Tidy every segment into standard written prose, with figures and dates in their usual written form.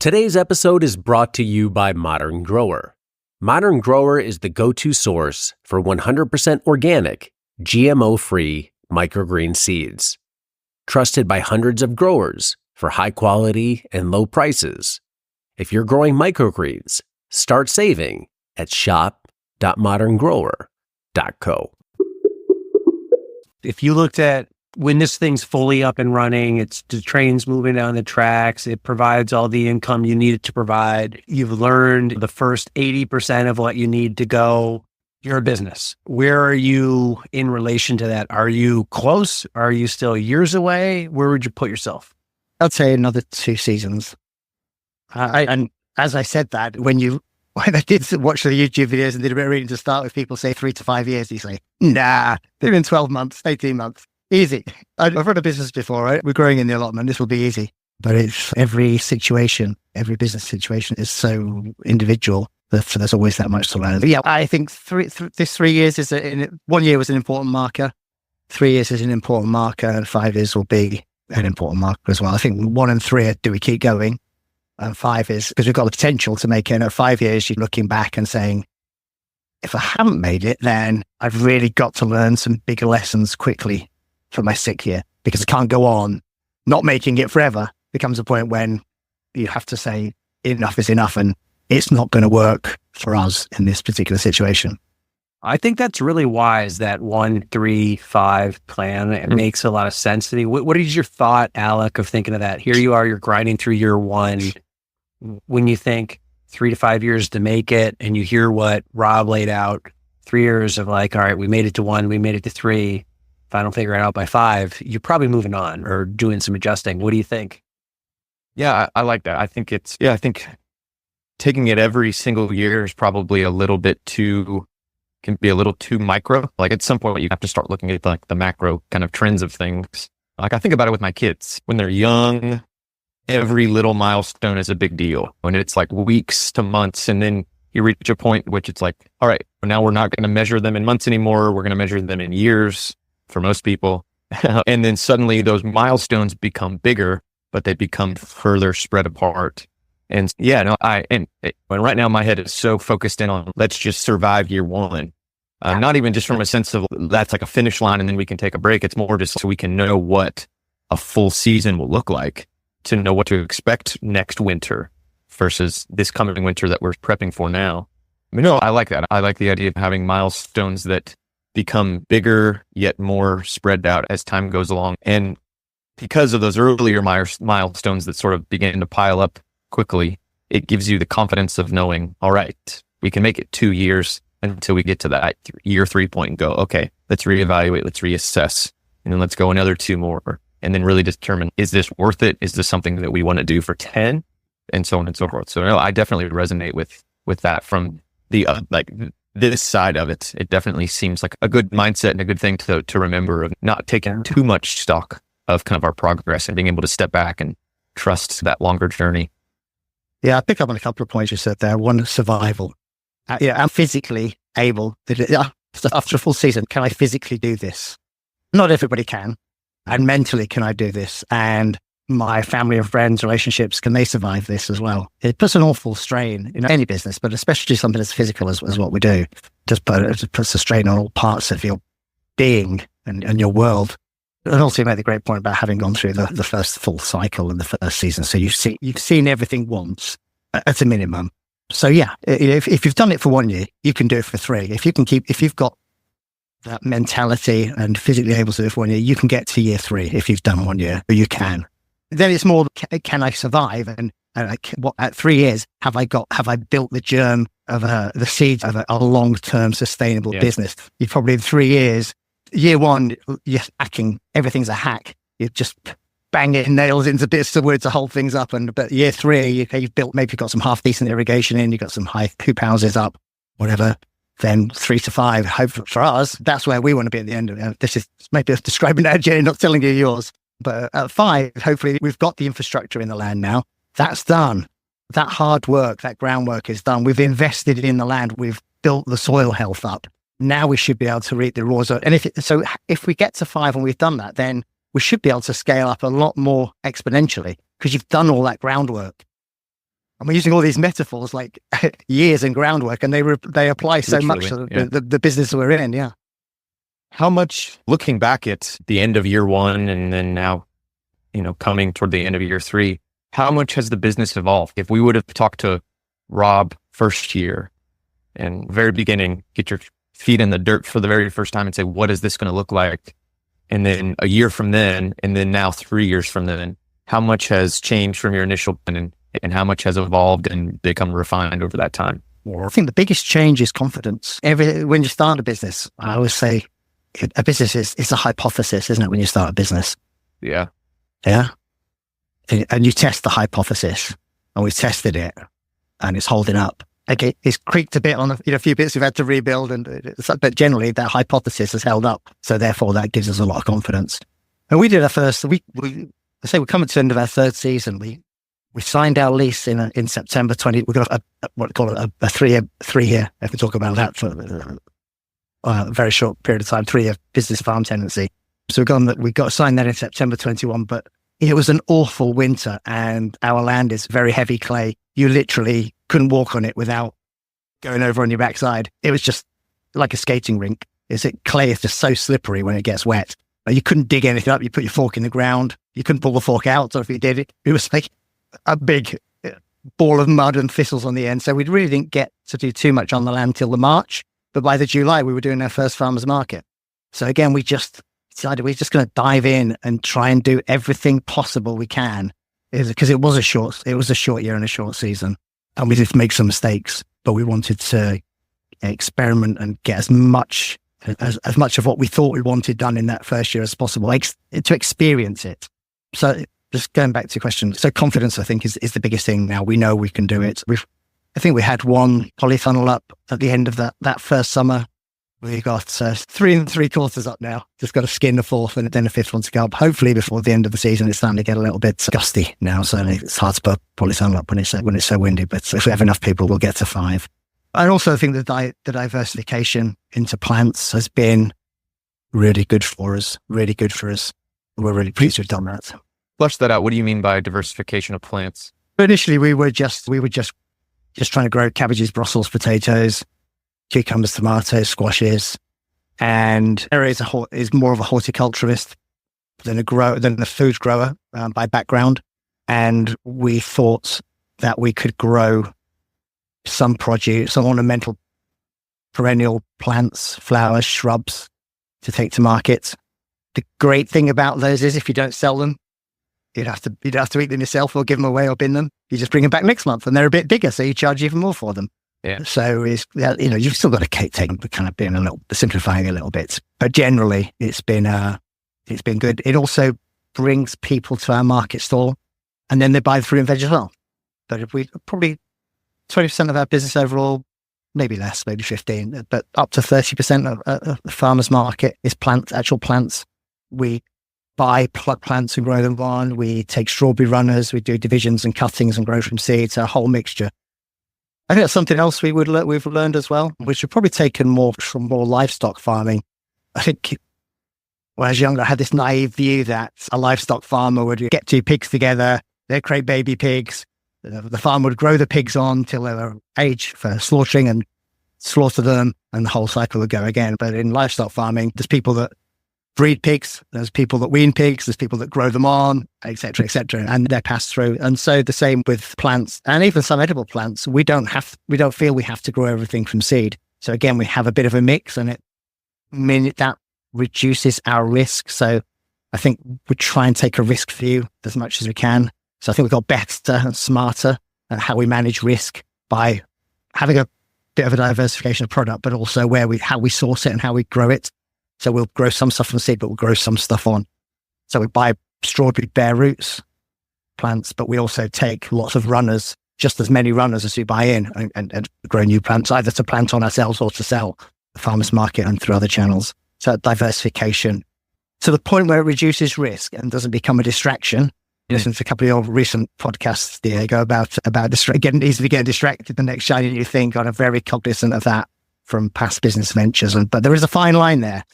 Today's episode is brought to you by Modern Grower. Modern Grower is the go-to source for 100% organic, GMO-free microgreen seeds. Trusted by hundreds of growers for high quality and low prices. If you're growing microgreens, start saving at shop.moderngrower.co. If you looked at when this thing's fully up and running, it's the train's moving down the tracks, it provides all the income you need it to provide. You've learned the first 80% of what you need to go. You're a business. Where are you in relation to that? Are you close? Are you still years away? Where would you put yourself? I'd say another 2 seasons. And as I said that, when I did watch the YouTube videos and did a bit of reading to start with, people say 3 to 5 years. You say, nah, they're in 12 months, 18 months. Easy. I've run a business before, right? We're growing in the allotment. This will be easy. But it's every business situation is so individual that there's always that much to learn. But yeah, I think this 3 years is 1 year was an important marker. 3 years is an important marker, and 5 years will be an important marker as well. I think 1 and 3 are, do we keep going? And 5 is because we've got the potential to make it. At 5 years, you're looking back and saying, if I haven't made it, then I've really got to learn some bigger lessons quickly for my 6th year, because I can't go on not making it forever. There comes a point when you have to say enough is enough, and it's not going to work for us in this particular situation. I think that's really wise, that 1, 3, 5 plan. It makes a lot of sense to me. What is your thought, Alec, of thinking of that? Here you are, you're grinding through year 1. When you think 3 to 5 years to make it, and you hear what Rob laid out, 3 years of like, all right, we made it to 1, we made it to 3. If I don't figure it out by 5, you're probably moving on or doing some adjusting. What do you think? Yeah, I like that. I think I think taking it every single year is probably can be a little too micro. Like at some point you have to start looking at like the macro kind of trends of things. Like I think about it with my kids. When they're young, every little milestone is a big deal. When it's like weeks to months, and then you reach a point which it's like, all right, now we're not going to measure them in months anymore. We're going to measure them in years for most people. And then suddenly those milestones become bigger, but they become further spread apart. And yeah, no, right now my head is so focused in on let's just survive year 1. Not even just from a sense of that's like a finish line and then we can take a break. It's more just so we can know what a full season will look like, to know what to expect next winter versus this coming winter that we're prepping for now. I mean, no, I like that. I like the idea of having milestones that become bigger, yet more spread out as time goes along. And because of those earlier milestones that sort of begin to pile up quickly, it gives you the confidence of knowing, all right, we can make it 2 years until we get to that year 3 point and go, okay, let's reevaluate, let's reassess, and then let's go another 2 more, and then really determine, is this worth it? Is this something that we want to do for 10? And so on and so forth. So no, I definitely resonate with that from the this side of it. It definitely seems like a good mindset and a good thing to remember, of not taking too much stock of kind of our progress and being able to step back and trust that longer journey. Yeah, I pick up on a couple of points you said there. One, survival. I'm physically able to, after a full season, can I physically do this? Not everybody can. And mentally, can I do this? And my family and friends, relationships, can they survive this as well? It puts an awful strain in any business, but especially something as physical as what we do. It puts a strain on all parts of your being and your world. And also you made the great point about having gone through the first full cycle in the first season. So you've seen everything once at a minimum. So yeah, if you've done it for 1 year, you can do it for 3. If you've got that mentality and physically able to do it for 1 year, you can get to year 3 if you've done 1 year, or you can. Then it's more, can I survive? And at 3 years, have I built the germ of the seeds of a long-term sustainable business? You probably in 3 years, year 1, you're hacking, everything's a hack. You're just banging nails into bits of wood to hold things up. But year 3, you've built, maybe you've got some half decent irrigation in, you've got some high hoop houses up, whatever. Then 3 to 5, hope for us, that's where we want to be at the end of it. This is maybe describing our journey, not telling you yours. But at 5, hopefully we've got the infrastructure in the land now. That's done. That hard work, that groundwork is done. We've invested in the land. We've built the soil health up. Now we should be able to reap the rewards. And if we get to 5 and we've done that, then we should be able to scale up a lot more exponentially because you've done all that groundwork. And we're using all these metaphors like years and groundwork, and they apply so much to the business we're in. Yeah. How much, looking back at the end of year one and then now, coming toward the end of year three, how much has the business evolved? If we would have talked to Rob first year and very beginning, get your feet in the dirt for the very first time and say, what is this going to look like? And then a year from then, and then now 3 years from then, how much has changed from your initial plan and how much has evolved and become refined over that time? I think the biggest change is confidence. When you start a business, I always say a business is a hypothesis, isn't it? When you start a business. Yeah. Yeah. And you test the hypothesis, and we've tested it and it's holding up. Okay, it's creaked a bit on a few bits we've had to rebuild, but generally that hypothesis has held up. So therefore that gives us a lot of confidence. And we did our first, we're coming to the end of our third season. We signed our lease in September 20. We got a 3 year, if we talk about that for a very short period of time, 3 year business farm tenancy. So we got signed that in September 21, but it was an awful winter and our land is very heavy clay. You literally couldn't walk on it without going over on your backside. It was just like a skating rink. Clay is just so slippery when it gets wet. You couldn't dig anything up. You put your fork in the ground. You couldn't pull the fork out. So if you did it, it was like a big ball of mud and thistles on the end. So we really didn't get to do too much on the land till the March. But by the July, we were doing our first farmers market. So again, we just decided we're just going to dive in and try and do everything possible we can. Because it was a short year and a short season. And we did make some mistakes, but we wanted to experiment and get as much of what we thought we wanted done in that first year as possible, to experience it. So just going back to your question. So confidence, I think, is the biggest thing now. We know we can do it. I think we had one polytunnel up at the end of that first summer. We got 3 3/4 up now. Just got to skin the fourth and then a fifth one to go up. Hopefully before the end of the season, it's starting to get a little bit gusty now. So it's hard to put polytunnel up when it's so windy. But if we have enough people, we'll get to 5. I also think the diversification into plants has been really good for us. Really good for us. We're really pleased to have done that. Flesh that out. What do you mean by diversification of plants? But initially, we were just trying to grow cabbages, Brussels, potatoes, cucumbers, tomatoes, squashes, and Harry is more of a horticulturist than a food grower by background. And we thought that we could grow some produce, some ornamental perennial plants, flowers, shrubs to take to market. The great thing about those is if you don't sell them, you'd have to eat them yourself or give them away or bin them. You just bring them back next month and they're a bit bigger, so you charge even more for them. Yeah. So you've still got to take kind of being simplifying a little bit, but generally it's been good. It also brings people to our market stall, and then they buy the fruit and veg as well. But if we probably 20% of our business overall, maybe less, maybe 15, but up to 30% of the farmers market is actual plants. We buy plug plants and grow them on. We take strawberry runners. We do divisions and cuttings and grow from seeds. A whole mixture. I think that's something else we've learned as well, which we've probably taken more from more livestock farming. I think when I was younger, I had this naive view that a livestock farmer would get 2 pigs together, they'd create baby pigs. The farmer would grow the pigs on till they were age for slaughtering and slaughter them, and the whole cycle would go again. But in livestock farming, there's people that breed pigs, there's people that wean pigs, there's people that grow them on, etc., and they're passed through. And so the same with plants, and even some edible plants. We don't feel we have to grow everything from seed. So again, we have a bit of a mix, and that reduces our risk. So I think we try and take a risk view as much as we can. So I think we've got better and smarter at how we manage risk by having a bit of a diversification of product, but also how we source it and how we grow it. So we'll grow some stuff from seed, but we'll grow some stuff on. So we buy strawberry bare roots plants, but we also take lots of runners, just as many runners as we buy in, and grow new plants, either to plant on ourselves or to sell the farmers market and through other channels. So diversification to the point where it reduces risk and doesn't become a distraction. Listen to a couple of your recent podcasts, Diego, about easily getting distracted the next shiny new thing. I'm very cognizant of that from past business ventures. But there is a fine line there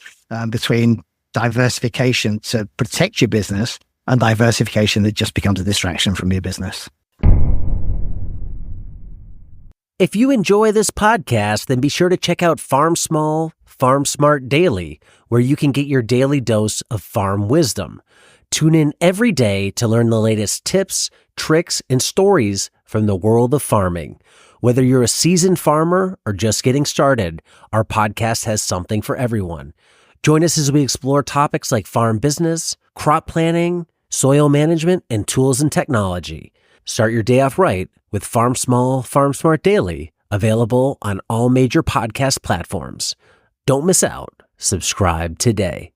between diversification to protect your business and diversification that just becomes a distraction from your business. If you enjoy this podcast, then be sure to check out Farm Small, Farm Smart Daily, where you can get your daily dose of farm wisdom. Tune in every day to learn the latest tips, tricks, and stories from the world of farming. Whether you're a seasoned farmer or just getting started, our podcast has something for everyone. Join us as we explore topics like farm business, crop planning, soil management, and tools and technology. Start your day off right with Farm Small, Farm Smart Daily, available on all major podcast platforms. Don't miss out. Subscribe today.